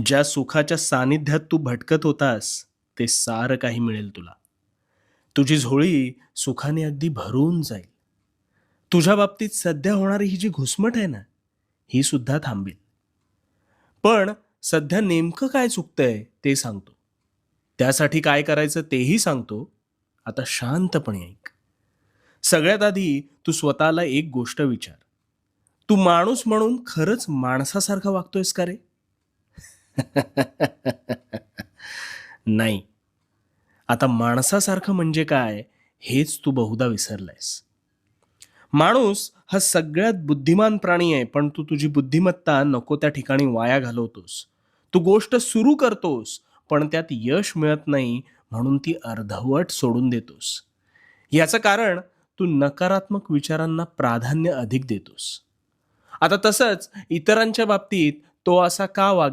ज्या सुखाच्या सानिध्यात तू भटकत होतास ते सारं काही मिळेल तुला. तुझी झोळी सुखाने अगदी भरून जाईल. तुझ्या बाबतीत सध्या होणारी ही जी घुसमट आहे ना, ही सुद्धा थांबेल. पण सध्या नेमकं काय चुकतंय ते सांगतो. त्यासाठी काय करायचं तेही सांगतो. आता शांतपणे ऐक. सगळ्यात आधी तू स्वतःला एक गोष्ट विचार. तू माणूस म्हणून खरंच माणसासारखा वागतोयस का रे? नाही. आता माणसासारखं म्हणजे काय हेच तू बहुधा विसरलायस. माणूस हा सगळ्यात बुद्धिमान प्राणी आहे, पण तू तुझी बुद्धिमत्ता नको त्या ठिकाणी वाया घालवतोस. तू गोष्ट सुरू करतोस, पण त्यात यश मिळत नाही म्हणून ती अर्धवट सोडून देतोस. याचं कारण तू नकारात्मक विचारांना प्राधान्य अधिक देतोस. आता तसंच इतरांच्या बाबतीत तो असा का वागत